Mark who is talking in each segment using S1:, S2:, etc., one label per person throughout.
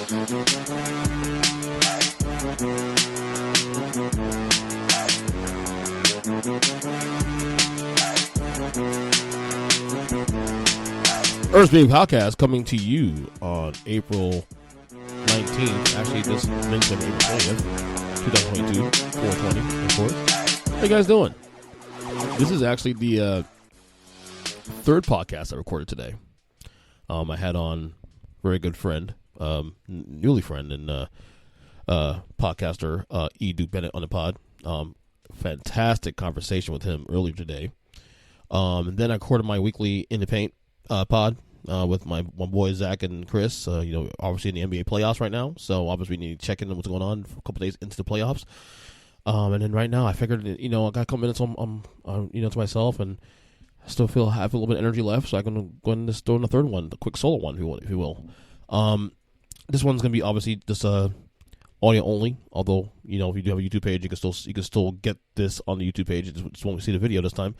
S1: Earnestly podcast coming to you on April 19th. Actually, this links on April 20th, 2022, 420, of course. How you guys doing? This is actually the third podcast I recorded today. I had on a very good friend, newly friend, and podcaster E. Duke Bennett on the pod. Fantastic conversation with him earlier today. And then I recorded my weekly In the Paint pod with my boys Zach and Chris. Obviously in the NBA playoffs right now, so obviously we need to check in on what's going on for a couple days into the playoffs. And then right now I figured, I got a couple minutes to myself, and I still have a little bit of energy left, so I'm going to go ahead and just throw in the third one, the quick solo one, if you will. This one's going to be obviously just audio only, although, if you do have a YouTube page, you can still get this on the YouTube page. Just won't see the video this time.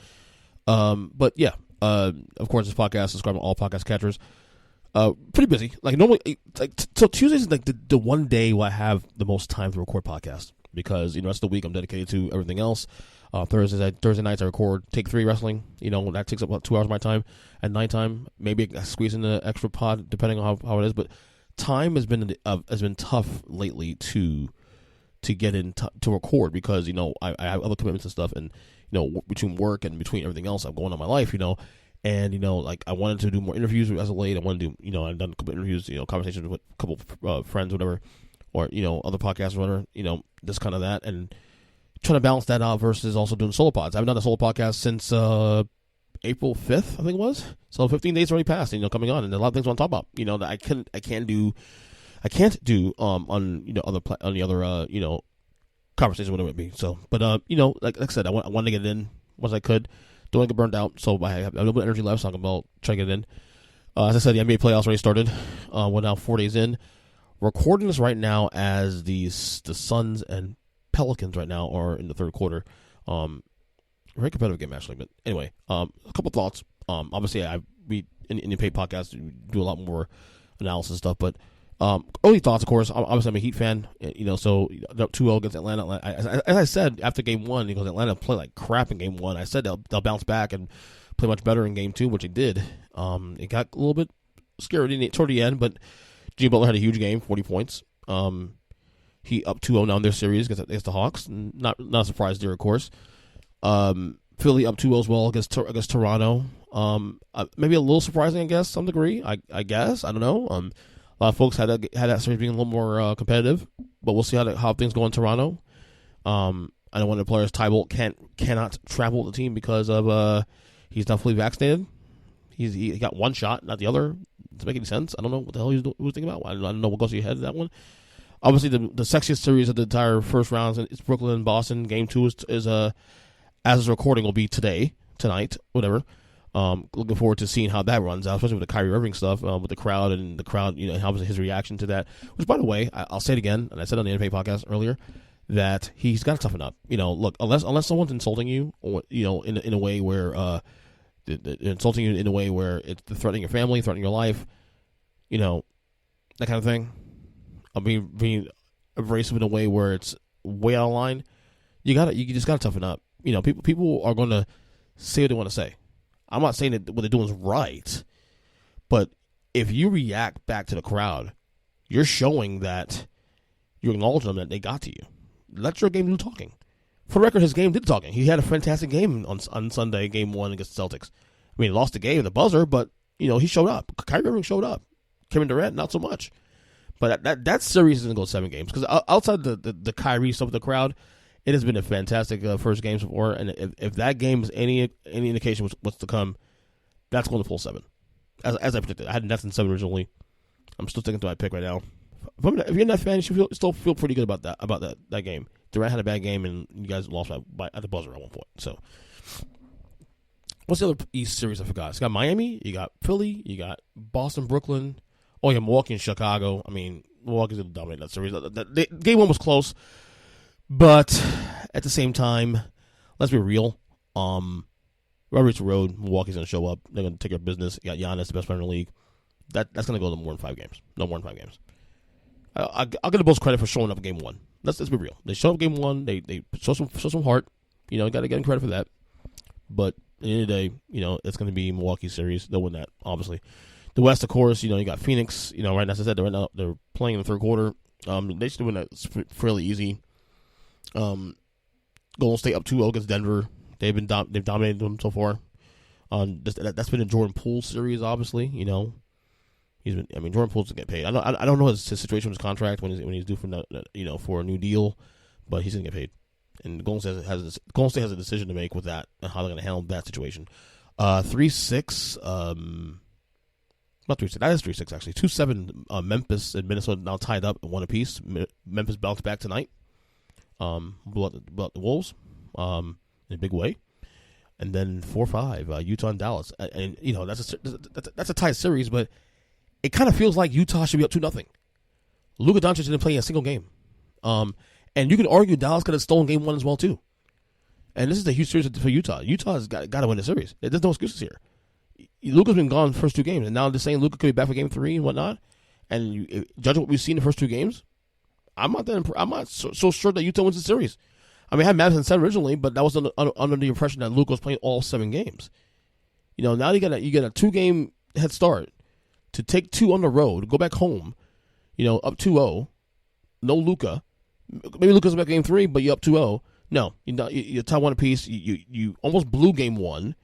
S1: But yeah, of course, this podcast, subscribe to all podcast catchers. Pretty busy. Like normally, so Tuesdays is like the one day where I have the most time to record podcasts, because, that's the week I'm dedicated to everything else. Thursday nights I record Take 3 Wrestling. That takes up about 2 hours of my time. At nighttime, maybe I squeeze in an extra pod depending on how it is. But time has been tough lately to get in to record, because I have other commitments and stuff, and between work and between everything else I've going on in my life, and like I wanted to do more interviews as of late. I want to do I've done a couple interviews, conversations with a couple friends, whatever, or other podcasts, or whatever, this kind of that, and trying to balance that out versus also doing solo pods. I haven't done a solo podcast since April 5th, I think it was. So 15 days already passed, coming on, and a lot of things I want to talk about, that I can't do on the other conversation, whatever it be. So, but like I said, I wanted to get it in once I could. Don't want to get burned out, so I have a little bit of energy left, so I'm about try to get it in. As I said, the NBA playoffs already started. We're now 4 days in. Recording this right now as the Suns and Pelicans right now are in the third quarter. Very competitive game, actually. But anyway, a couple thoughts. Obviously, we in the paid podcast do a lot more analysis and stuff. But early thoughts, of course. Obviously, I'm a Heat fan. So 2-0 against Atlanta. As I said after game one, because Atlanta played like crap in game one, I said they'll bounce back and play much better in game two, which they did. It got a little bit scary toward the end, but Jimmy Butler had a huge game, 40 points. He up 2-0 now in their series against the Hawks. Not a surprise there, of course. Philly up 2-0 as well against Toronto. Maybe a little surprising, I guess, some degree. I guess. I don't know. A lot of folks had that series being a little more competitive, but we'll see how things go in Toronto. I know one of the players, Tybolt, cannot travel with the team because of he's not fully vaccinated. He got one shot, not the other. Doesn't make any sense. I don't know what the hell he was thinking about. I don't know what goes through your head in that one. Obviously, the sexiest series of the entire first round is Brooklyn and Boston. Game 2 is as is recording, will be tonight, whatever. Looking forward to seeing how that runs out, especially with the Kyrie Irving stuff, with the crowd, and obviously his reaction to that. Which, by the way, I'll say it again, and I said on the NBA podcast earlier, that he's got to toughen up. Look, unless someone's insulting you, or in a way where insulting you in a way where it's threatening your family, threatening your life, that kind of thing. Being abrasive in a way where it's way out of line. You just gotta toughen up. People are going to say what they want to say. I'm not saying that what they're doing is right, but if you react back to the crowd, you're showing that you're acknowledging them, that they got to you. Let your game do talking. For the record, his game did talking. He had a fantastic game on Sunday, game 1 against the Celtics. He lost the game at the buzzer, but he showed up. Kyrie Irving showed up. Kevin Durant, not so much. But that series is going to go 7 games, because outside the Kyrie stuff with the crowd, it has been a fantastic first game so far, and if that game is any indication what's to come, that's going to pull 7, as I predicted. I had Nets in 7 originally. I'm still sticking to my pick right now. If you're a Nets fan, you should still feel pretty good about that game. Durant had a bad game, and you guys lost at the buzzer at one point. So, what's the other East series I forgot? It's got Miami, you got Philly, you got Boston, Brooklyn. Oh yeah, Milwaukee and Chicago. Milwaukee's going to dominate that series. Game 1 was close. But at the same time, let's be real. Rubber Meets the Road. Milwaukee's going to show up. They're going to take care of business. You got Giannis, the best player in the league. That's going to go to more than 5 games. No more than 5 games. I'll get the Bulls credit for showing up game one. Let's be real. They showed up game one. They show some heart. You know, got to get them credit for that. But at the end of the day, you know, it's going to be Milwaukee series. They'll win that, obviously. The West, of course, you know, you got Phoenix. You know, right now, as I said, they're playing in the third quarter. They should win that fairly easy. Golden State up 2-0 against Denver. They've dominated them so far. That's been a Jordan Poole series, obviously. You know, Jordan Poole doesn't get paid. I don't know his situation with his contract when he's due for a new deal, but he's gonna get paid. And Golden State has a decision to make with that and how they're gonna handle that situation. 3-6, not 3-6. That is 3-6 actually. 2-7. Memphis and Minnesota now tied up at one apiece. Memphis bounced back tonight. Blew out the Wolves in a big way. And then 4-5, Utah and Dallas. And you know that's a tight series, but it kind of feels like Utah should be up 2-0. Luka Doncic didn't play a single game. And you can argue Dallas could have stolen game one as well too. And this is a huge series for Utah. Utah's got to win the series. There's no excuses here. Luka's been gone the first two games, and now they're saying Luka could be back for game three and whatnot. And judging what we've seen in the first two games, I'm not so sure that Utah wins the series. I mean, I had Madison 7 originally, but that was under the impression that Luka was playing all 7 games. You know, now you get a 2-game head start to take 2 on the road, go back home, you know, up 2-0, no Luka. Maybe Luka's back game 3, but you're up 2-0. No, you tie one apiece. You almost blew game 1,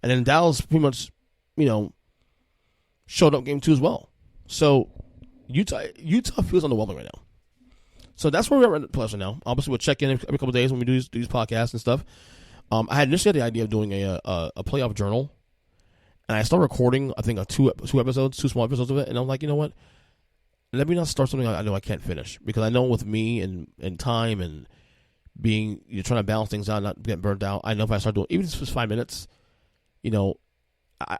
S1: and then Dallas pretty much, you know, showed up game 2 as well. So Utah feels underwhelming right now. So that's where we're at in the playoffs right now. Obviously, we'll check in every couple of days when we do these podcasts and stuff. I had initially had the idea of doing a playoff journal, and I started recording, I think, two small episodes of it, and I'm like, you know what? Let me not start something I know I can't finish, because I know with me and time and being, you're trying to balance things out, not getting burned out. I know if I start doing, even if it's just 5 minutes, you know,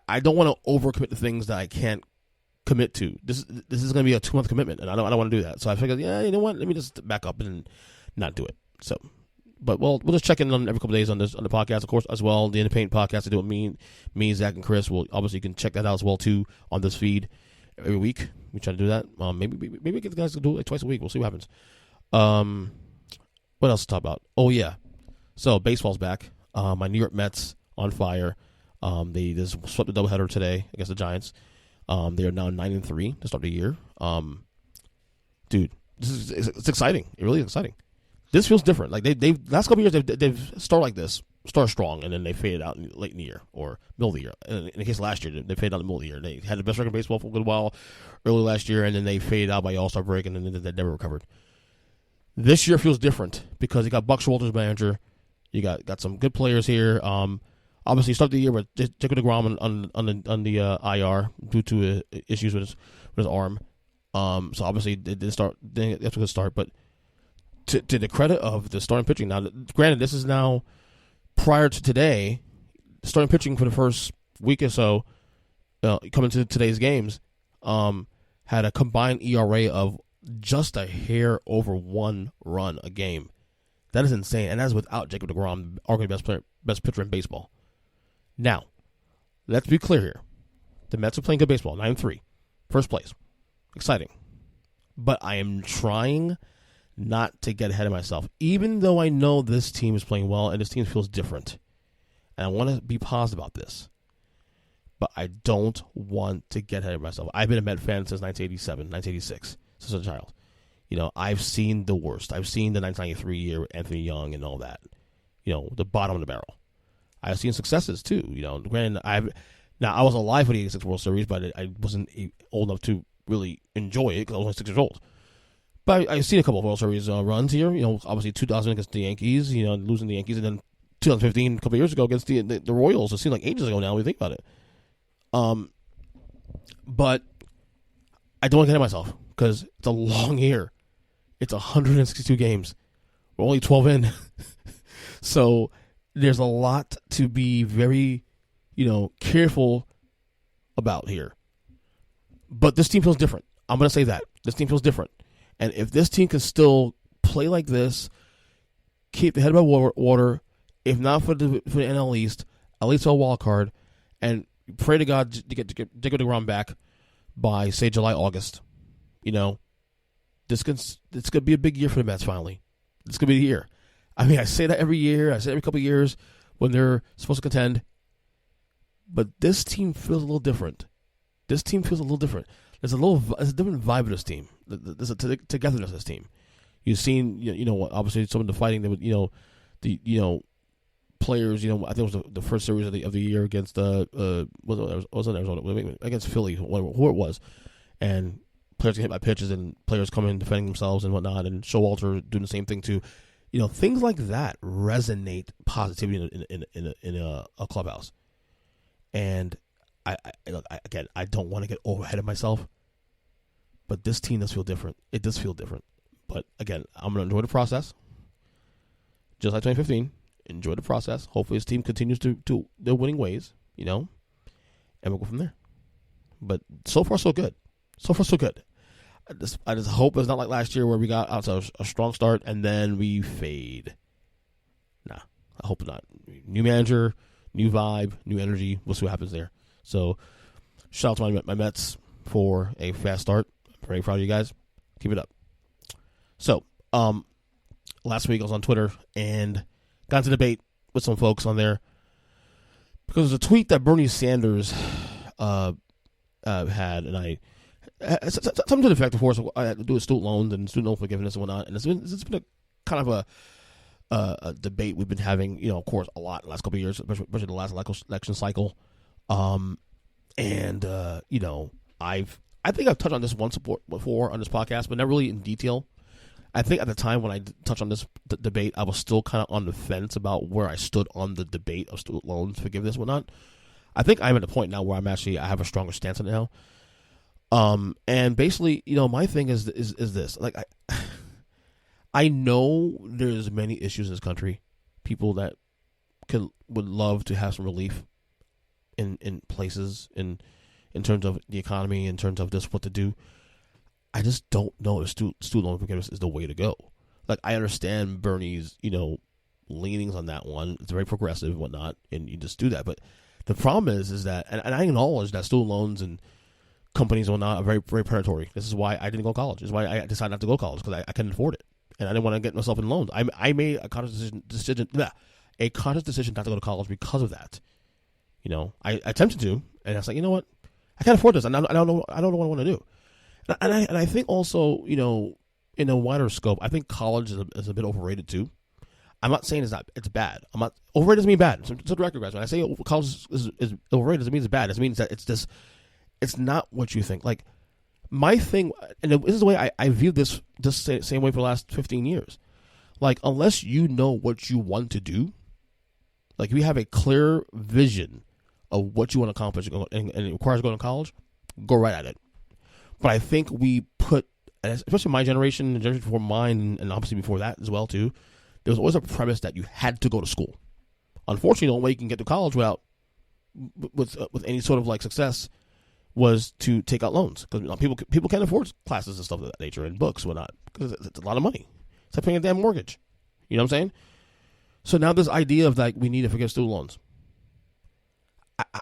S1: I don't want to overcommit to things that I can't commit to. This is going to be a 2-month commitment, and I don't want to do that. So I figured, yeah, you know what? Let me just back up and not do it. So, but we'll just check in on every couple of days on the podcast, of course, as well. The Independent podcast I do with me, Zach, and Chris. Well, obviously you can check that out as well too on this feed every week. We try to do that. Maybe get the guys to do it like twice a week. We'll see what happens. What else to talk about? Oh yeah, so baseball's back. My New York Mets on fire. They just swept the doubleheader today against the Giants. They are now 9-3 to start the year. Dude, it's exciting. It really is exciting. This feels different. Like they've last couple of years they've started like this, start strong, and then they faded out late in the year or middle of the year. In the case of last year, they faded out in the middle of the year. They had the best record in baseball for a good while early last year, and then they faded out by All-Star break, and then they never recovered. This year feels different because you got Buck Showalter's manager. You got some good players here. Obviously, you start the year with Jacob deGrom on the IR due to issues with his arm. So obviously, they didn't start. They have to start, but to the credit of the starting pitching. Now, granted, this is now prior to today. Starting pitching for the first week or so, coming to today's games, had a combined ERA of just a hair over 1 run a game. That is insane, and that is without Jacob deGrom, arguably best pitcher in baseball. Now, let's be clear here. The Mets are playing good baseball, 9-3. First place. Exciting. But I am trying not to get ahead of myself, even though I know this team is playing well and this team feels different. And I want to be positive about this. But I don't want to get ahead of myself. I've been a Met fan since 1987, 1986, since a child. You know, I've seen the worst. I've seen the 1993 year with Anthony Young and all that. You know, the bottom of the barrel. I've seen successes too. You know, granted, I was alive for the '86 World Series, but I wasn't old enough to really enjoy it because I was only 6 years old. But I've seen a couple of World Series runs here. You know, obviously 2000 against the Yankees. You know, losing the Yankees, and then 2015, a couple of years ago against the Royals. It seemed like ages ago now when you think about it. But I don't want to get ahead of myself because it's a long year. It's 162 games. We're only 12 in. So there's a lot to be very, careful about here. But this team feels different. I'm going to say that. This team feels different. And if this team can still play like this, keep the head above water, if not for the NL East, at least a wild card, and pray to God to get DeGrom back by, say, July, August, It's gonna be a big year for the Mets. Finally, it's gonna be the year. I mean, I say that every year. I say it every couple of years when they're supposed to contend. But this team feels a little different. There's a different vibe of this team. There's a togetherness of this team. You've seen, obviously some of the fighting that would, players. I think it was the first series of the year against wasn't Arizona, against Philly, who it was, and players get hit by pitches and players come in defending themselves and whatnot, and Showalter doing the same thing too. Things like that resonate positively in a clubhouse. And I don't want to get ahead of myself, but this team does feel different. It does feel different. But again, I'm going to enjoy the process. Just like 2015, enjoy the process. Hopefully this team continues to their winning ways, and we'll go from there. But so far, so good. So far, so good. I just hope it's not like last year where we got out to a strong start and then we fade. Nah, I hope not. New manager, new vibe, new energy. We'll see what happens there. So, shout out to my Mets for a fast start. I'm very proud of you guys. Keep it up. So, last week I was on Twitter and got into debate with some folks on there because there's a tweet that Bernie Sanders had, and I something to the effect, of course, I had to do with student loans and student loan forgiveness and whatnot. And it's been a kind of a debate we've been having, of course, a lot in the last couple of years, especially the last election cycle. I think I've touched on this once before on this podcast, but not really in detail. I think at the time when I touched on this debate, I was still kind of on the fence about where I stood on the debate of student loans forgiveness and whatnot. I think I'm at the point now where I have a stronger stance on it now. And basically, my thing is this, like, I know there's many issues in this country, people that would love to have some relief in places in terms of the economy, in terms of just what to do. I just don't know if student loan forgiveness is the way to go. Like, I understand Bernie's, leanings on that one. It's very progressive and whatnot, and you just do that. But the problem is that, and I acknowledge that student loans and companies and whatnot are very, very predatory. This is why I didn't go to college. This is why I decided not to go to college, because I couldn't afford it. And I didn't want to get myself in loans. I made a conscious decision not to go to college because of that. I attempted to, and I was like, you know what? I can't afford this, and I don't know what I want to do. And I think also, in a wider scope, I think college is a bit overrated too. I'm not saying it's bad. I'm not overrated doesn't mean bad. So to the record, guys, when I say college is overrated, doesn't mean it's bad. It means that it's not what you think. Like, my thing, and this is the way I view this same way for the last 15 years. Like, unless you know what you want to do, like, if you have a clear vision of what you want to accomplish and it requires going to college, go right at it. But I think we put, especially my generation, the generation before mine, and obviously before that as well too, there was always a premise that you had to go to school. Unfortunately, the only way you can get to college with any sort of like success was to take out loans, because people can't afford classes and stuff of that nature and books and whatnot, because it's a lot of money. It's like paying a damn mortgage. You know what I'm saying? So now this idea of like we need to forgive student loans,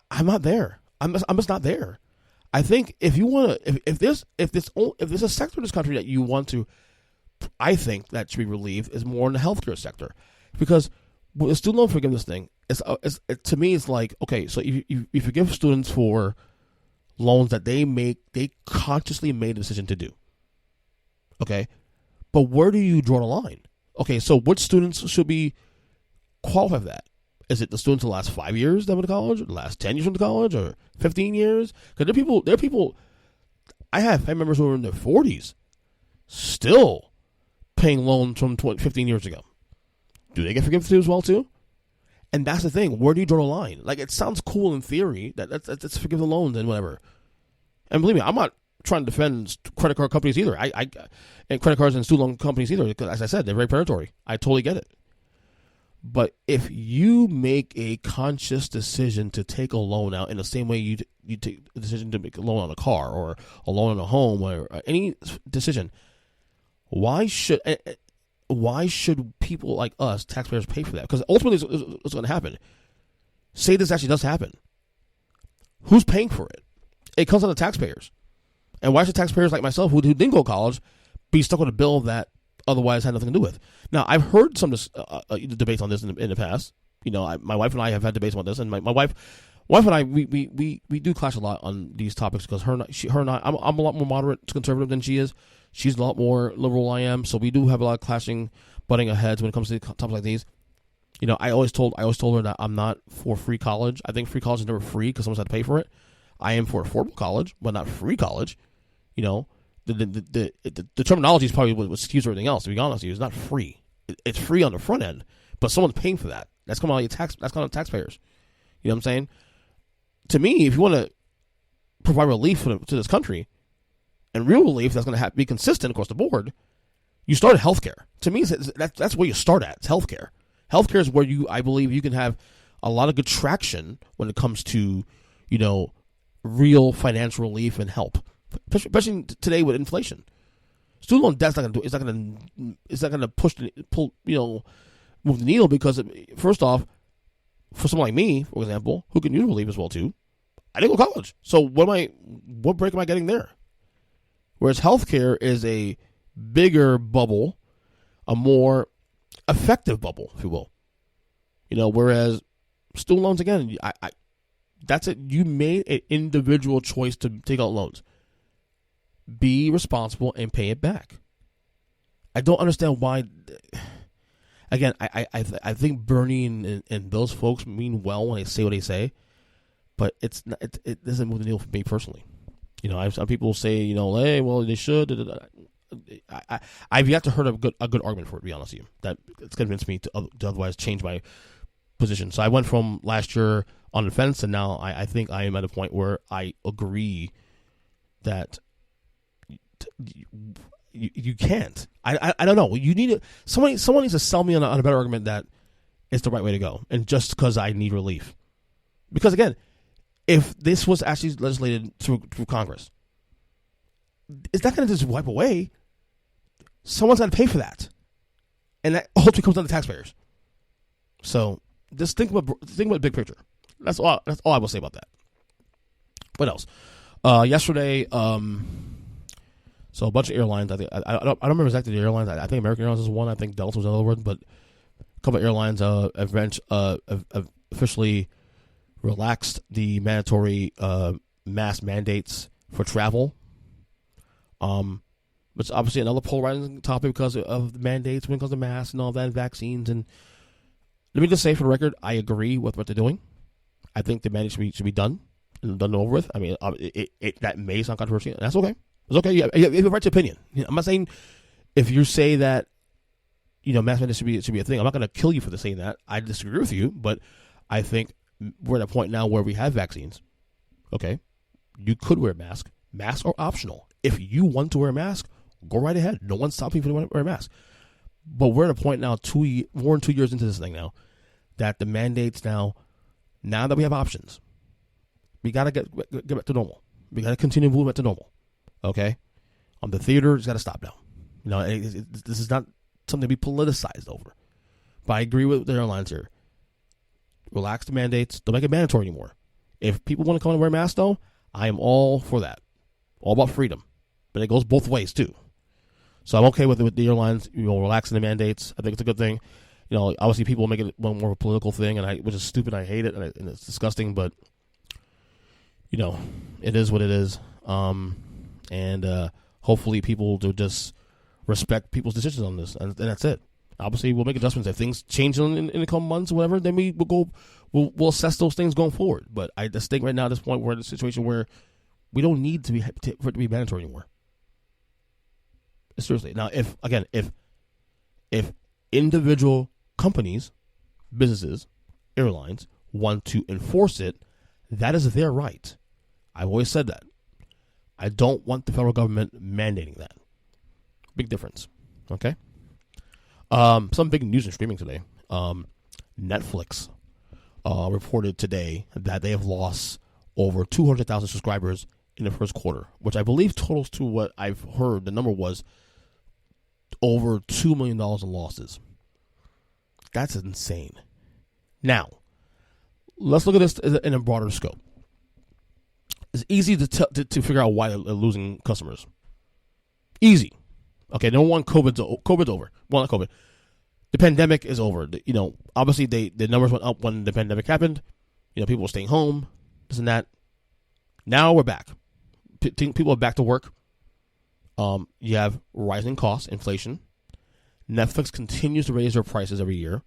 S1: I'm not there. I'm just not there. I think if you want to, if there's a sector of this country that you want to, I think that should be relieved is more in the healthcare sector, because with the student loan forgiveness thing, to me it's like, okay, so you forgive students for loans that they consciously made a decision to do. Okay, but where do you draw the line? Okay, so which students should be qualified for that? Is it the students in the last 5 years that went to college, or the last 10 years went to college, or 15 years? Because there are people, I have family members who are in their 40s still paying loans from 15 years ago. Do they get forgiven too as well too? And that's the thing. Where do you draw the line? Like, it sounds cool in theory that let's forgive the loans and whatever. And believe me, I'm not trying to defend credit card companies either. And credit cards and student loan companies either, because as I said, they're very predatory. I totally get it. But if you make a conscious decision to take a loan out in the same way you take a decision to make a loan on a car or a loan on a home or any decision, why should people like us, taxpayers, pay for that? Because ultimately, what's going to happen? Say this actually does happen. Who's paying for it? It comes on the taxpayers. And why should taxpayers like myself, who didn't go to college, be stuck with a bill that otherwise had nothing to do with. Now, I've heard some debates on this in the past. My wife and I have had debates about this, and my wife and I we do clash a lot on these topics because her and I, I'm a lot more moderate conservative than she is. She's a lot more liberal than I am, so we do have a lot of clashing, butting heads when it comes to topics like these. I always told her that I'm not for free college. I think free college is never free because someone's had to pay for it. I am for affordable college, but not free college. The terminology is probably what skews everything else. To be honest with you, it's not free. It's free on the front end, but someone's paying for that. That's coming out of your tax. That's coming out of taxpayers. You know what I'm saying? To me, if you want to provide relief to this country, and real relief that's going to be consistent across the board, you start at healthcare. To me, that's where you start at. It's healthcare. Healthcare is where I believe you can have a lot of good traction when it comes to, real financial relief and help, especially today with inflation. Student loan debt's not going to do. It's not going to move the needle because first off, for someone like me, for example, who can use relief as well too, I didn't go to college. So what break am I getting there? Whereas healthcare is a bigger bubble, a more effective bubble, if you will. Whereas student loans, again, that's it. You made an individual choice to take out loans. Be responsible and pay it back. I don't understand why. Again, I think Bernie and those folks mean well when they say what they say, but it doesn't move the needle for me personally. Some people say, hey, well, they should. I've yet to heard a good argument for it, to be honest with you, that it's convinced me to otherwise change my position. So I went from last year on the fence, and now I think I am at a point where I agree that you can't. I don't know. You need someone needs to sell me on a better argument that it's the right way to go, and just because I need relief. Because again, if this was actually legislated through Congress, it's not going to just wipe away. Someone's got to pay for that, and that ultimately comes down to taxpayers. So just think about the big picture. That's all I will say about that. What else? Yesterday, so a bunch of airlines. I don't remember exactly the airlines. I think American Airlines is one. I think Delta was another one. But a couple of airlines have officially relaxed the mandatory mask mandates for travel. It's obviously another polarizing topic because of the mandates when it comes to masks and all that, and vaccines. And let me just say for the record, I agree with what they're doing. I think the mandate should be done and done over with. I mean, that may sound controversial. That's okay. It's okay. You have a right to opinion. I'm not saying if you say that, mask mandates should be a thing. I'm not going to kill you for saying that. I disagree with you, but I think we're at a point now where we have vaccines. Okay, you could wear a mask. Masks are optional. If you want to wear a mask, go right ahead. No one's stopping you from wearing a mask. But we're at a point now, more than 2 years into this thing now, that the mandates now that we have options, we got to get back to normal. We got to continue moving back to normal. Okay? The theater has got to stop now. This is not something to be politicized over. But I agree with the airlines here. Relax the mandates. Don't make it mandatory anymore. If people want to come and wear masks, though, I am all for that. All about freedom. But it goes both ways, too. So I'm okay with the airlines, relaxing the mandates. I think it's a good thing. Obviously people make it more of a political thing, which is stupid. I hate it, and it's disgusting. But it is what it is. And hopefully people will just respect people's decisions on this, and that's it. Obviously, we'll make adjustments if things change in the coming months or whatever. Then we'll assess those things going forward. But I just think right now at this point we're in a situation where we don't need for it to be mandatory anymore. Seriously. Now, if individual companies, businesses, airlines want to enforce it, that is their right. I've always said that. I don't want the federal government mandating that. Big difference. Okay? Some big news in streaming today. Netflix reported today that they have lost over 200,000 subscribers in the first quarter, which I believe totals to what I've heard. The number was over $2 million in losses. That's insane. Now, let's look at this in a broader scope. It's easy to figure out why they're losing customers. Easy. Okay, number one, COVID's over. Well, not COVID. The pandemic is over. Obviously the numbers went up when the pandemic happened. People were staying home, this and that. Now we're back. People are back to work. You have rising costs, inflation. Netflix continues to raise their prices every year.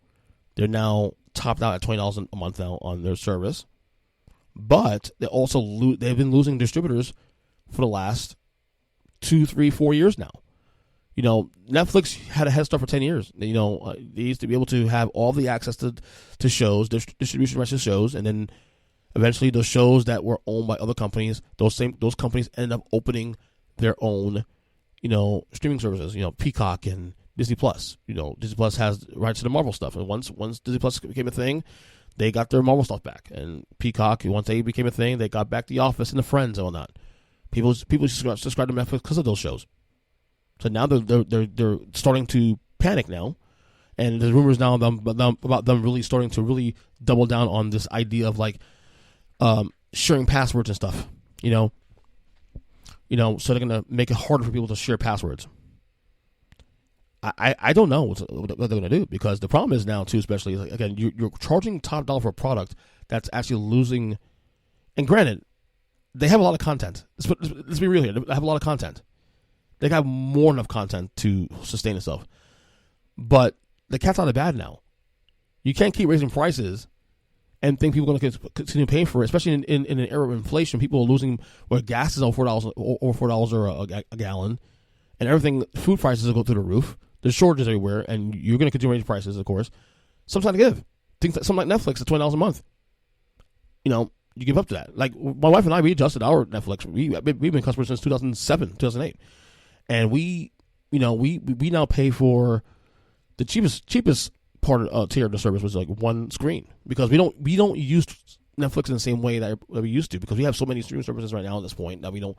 S1: They're now topped out at $20 a month now on their service. But they've been losing distributors for the last 2, 3, 4 years now. Netflix had a head start for 10 years. They used to be able to have all the access to shows, distribution rights to shows, and then eventually those shows that were owned by other companies, those companies ended up opening their own, streaming services. Peacock and Disney Plus. Disney Plus has rights to the Marvel stuff, and once Disney Plus became a thing, they got their Marvel stuff back. And Peacock, once they became a thing, they got back The Office and The Friends and whatnot. People subscribe to Netflix because of those shows. So now they're starting to panic now, and there's rumors now about them really starting to really double down on this idea of sharing passwords and stuff. So they're gonna make it harder for people to share passwords. I don't know what they're gonna do, because the problem is now too, especially again, you're charging top dollar for a product that's actually losing. And granted, they have a lot of content. Let's be real here. They have a lot of content. They have more than enough content to sustain itself. But the cat's out of the bag now. You can't keep raising prices and think people are going to continue paying for it, especially in an era of inflation. People are losing where gas is over $4 a gallon, and everything, food prices will go through the roof. There's shortages everywhere, and you're going to continue raising prices, of course. Something to give. Something like Netflix at $20 a month. You give up to that. Like, my wife and I, we adjusted our Netflix. We've been customers since 2007, 2008. And we now pay for the cheapest part of tier of the service, was like one screen, because we don't use Netflix in the same way that we used to, because we have so many streaming services right now at this point that we don't,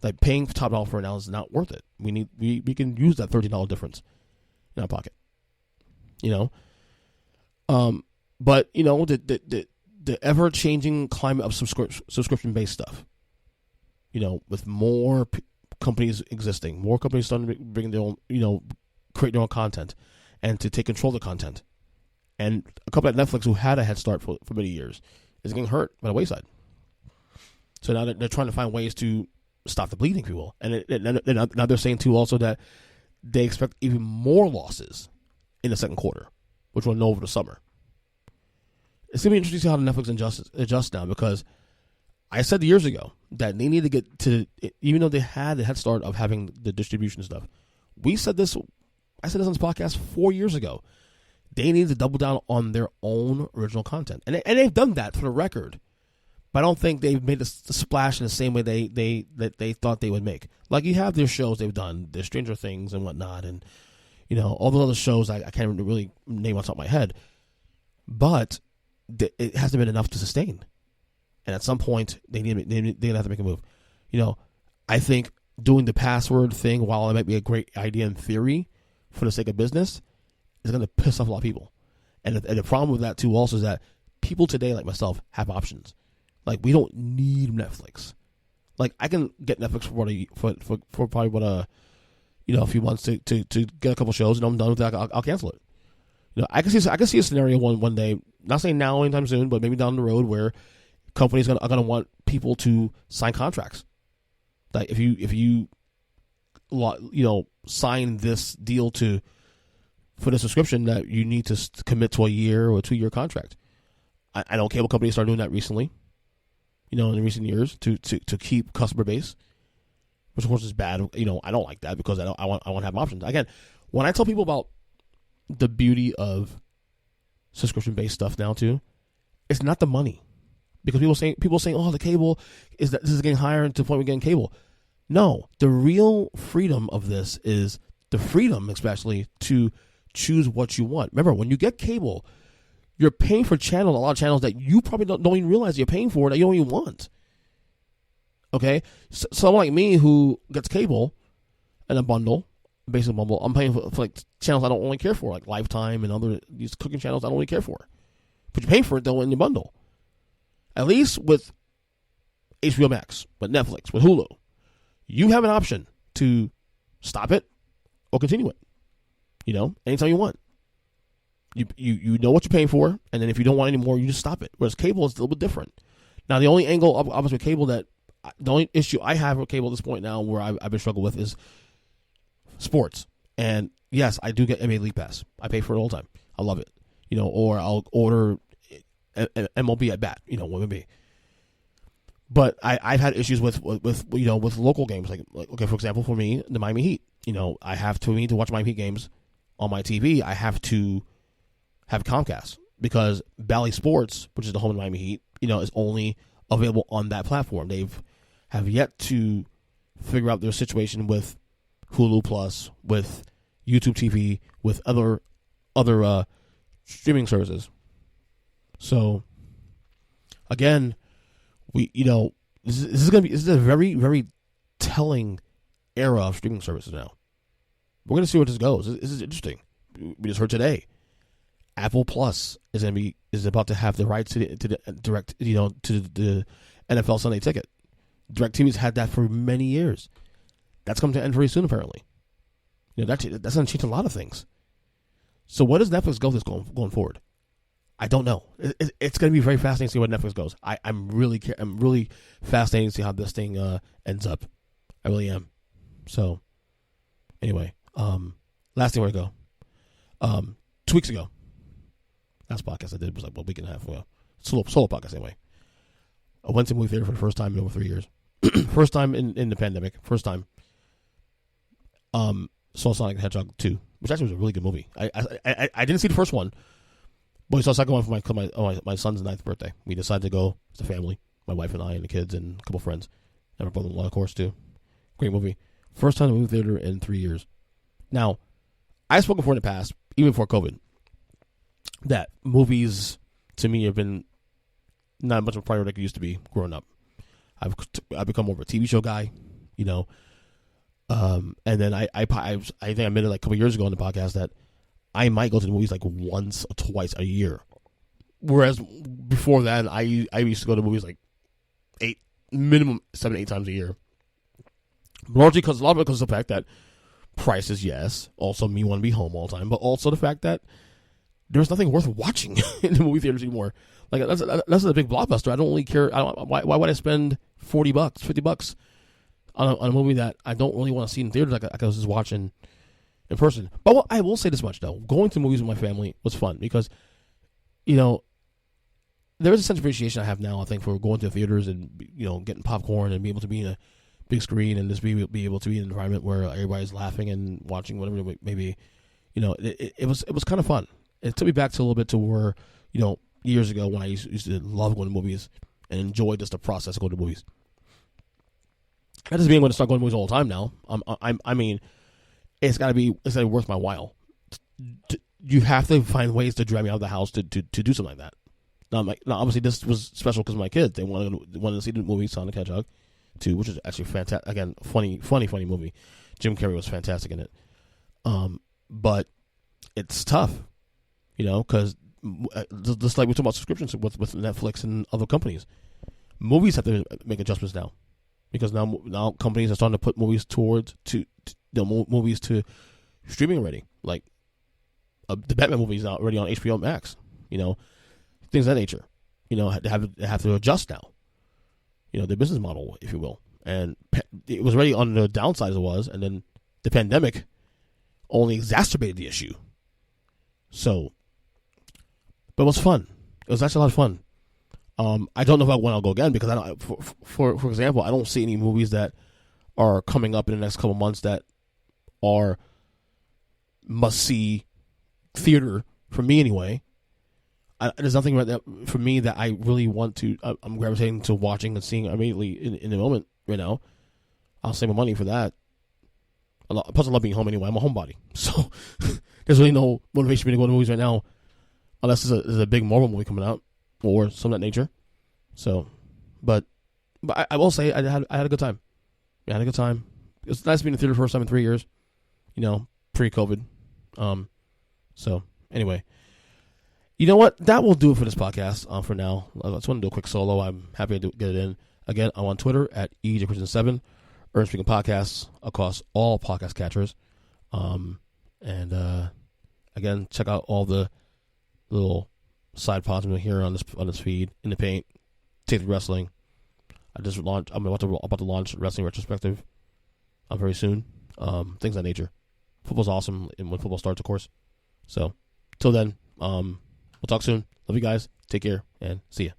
S1: like, paying top dollar for it now is not worth it. We can use that $13 difference in our pocket. But the ever changing climate of subscription based stuff. With more companies existing, more companies starting to bring their own, create their own content, and to take control of the content. And a company like Netflix, who had a head start for many years, is getting hurt by the wayside. So now they're trying to find ways to stop the bleeding, if you will. And now they're saying too also that they expect even more losses in the second quarter, which we'll know over the summer. It's going to be interesting to see how the Netflix adjusts now, because I said years ago that they need to get to, even though they had the head start of having the distribution stuff. I said this on this podcast 4 years ago. They need to double down on their own original content. And they've done that, for the record. But I don't think they've made the splash in the same way they thought they would make. Like, you have their shows they've done, their Stranger Things and whatnot, and all those other shows I can't really name off the top of my head. But it hasn't been enough to sustain. And at some point, they're going to have to make a move. I think doing the password thing, while it might be a great idea in theory for the sake of business, is going to piss off a lot of people. And the problem with that, too, also, is that people today, like myself, have options. Like, we don't need Netflix. Like, I can get Netflix for probably a few months to get a couple shows, and I'm done with that. I'll cancel it. I can see a scenario one day, not saying now anytime soon, but maybe down the road, where companies are going to want people to sign contracts. Like, if you sign this deal for the subscription, that you need to commit to a year or a 2-year contract. I know cable companies started doing that recently, in recent years to keep customer base, which of course is bad. I don't like that, because I want to have options. Again, when I tell people about the beauty of subscription based stuff now too, it's not the money. Because people saying, oh, the cable this is getting higher to the point we're getting cable. No, the real freedom of this is the freedom, especially, to choose what you want. Remember, when you get cable, you're paying for a lot of channels that you probably don't even realize you're paying for, that you don't even want. Okay? So someone like me who gets cable in a bundle, basic bundle, I'm paying for like channels I don't only care for, like Lifetime and other these cooking channels I don't really care for. But you pay for it, though, in your bundle. At least with HBO Max, with Netflix, with Hulu, you have an option to stop it or continue it. Anytime you want. You know what you're paying for, and then if you don't want any more, you just stop it. Whereas cable is a little bit different. Now, the only angle, obviously, with cable the only issue I have with cable at this point now, where I've been struggling with, is sports. And yes, I do get NBA League Pass. I pay for it all the time. I love it. Or I'll order MLB at bat. MLB. But I've had issues with local games. Like, okay, for example, for me, the Miami Heat. I have to need to watch Miami Heat games on my TV. I have to have Comcast because Bally Sports, which is the home of the Miami Heat, is only available on that platform. Have yet to figure out their situation with Hulu Plus, with YouTube TV, with other streaming services. Again, this is a very, very telling era of streaming services now. We're going to see where this goes. This is interesting. We just heard today, Apple Plus is about to have the rights to the direct, to the NFL Sunday Ticket. DirecTV's had that for many years. That's coming to end very soon, apparently. That's going to change a lot of things. So where does Netflix go this going forward? I don't know. It's going to be very fascinating to see where Netflix goes. I'm really fascinated to see how this thing ends up. I really am. So anyway, last thing where to go. 2 weeks ago, last podcast I did was like a week and a half ago. Solo podcast anyway. I went to the movie theater for the first time in over 3 years. First time in the pandemic. First time. Saw Sonic the Hedgehog 2, which actually was a really good movie. I didn't see the first one, but we saw the second one for my son's 9th birthday. We decided to go as a family, my wife and I and the kids and a couple friends. And my brother-in-law, of course, too. Great movie. First time in the movie theater in 3 years. Now, I've spoken before in the past, even before COVID, that movies, to me, have been not much of a priority like it used to be growing up. I've become more of a TV show guy, and then I think I admitted like a couple years ago on the podcast that I might go to the movies like once or twice a year. Whereas before that, I used to go to movies like minimum 7-8 times a year. Largely because a lot of it because of the fact that prices, yes. Also, me want to be home all the time, but also the fact that there's nothing worth watching in the movie theaters anymore. Like that's a big blockbuster. I don't really care. Why would I spend $40, $50 on a movie that I don't really want to see in theaters like I was just watching in person? But I will say this much though: going to movies with my family was fun because, there is a sense of appreciation I have now. I think for going to theaters and getting popcorn and being able to be in a big screen and just be able to be in an environment where everybody's laughing and watching whatever it may be. It was kind of fun. It took me back to a little bit to where years ago when I used to love going to movies and enjoy just the process of going to movies. That doesn't mean I'm going to start going to movies all the time now. I mean, it's got to be worth my while. You have to find ways to drag me out of the house to do something like that. Now, obviously, this was special because of my kids. They wanted to see the movie Sonic the Hedgehog 2, which is actually fantastic. Again, funny movie. Jim Carrey was fantastic in it. But it's tough, because just like we talk about subscriptions with Netflix and other companies, movies have to make adjustments now because now companies are starting to put movies movies to streaming already. Like the Batman movie is now already on HBO Max. Things of that nature. They have to adjust now. The business model, if you will, and it was already on the downside as it was, and then the pandemic only exacerbated the issue. So, but it was fun. It was actually a lot of fun. I don't know if when I'll go again because I don't. For example, I don't see any movies that are coming up in the next couple months that are must see theater for me anyway. There's nothing right for me that I really want to. I'm gravitating to watching and seeing immediately in the moment right now. I'll save my money for that. Plus, I love being home anyway. I'm a homebody, so there's really no motivation for me to go to movies right now, unless there's a big Marvel movie coming out or some of that nature. So, but I will say I had a good time. I had a good time. It was nice being in the theater the first time in 3 years. Pre-COVID. So anyway. You know what? That will do it for this podcast for now. I just want to do a quick solo. I'm happy to get it in. Again, I'm on Twitter at EJPrison7, Earnestly Podcasts across all podcast catchers. And again, check out all the little side pods I'm here on this feed. In the Paint, Take the Wrestling. I'm about to launch Wrestling Retrospective very soon. Things of that nature. Football's awesome when football starts, of course. So, till then, we'll talk soon. Love you guys. Take care, and see ya.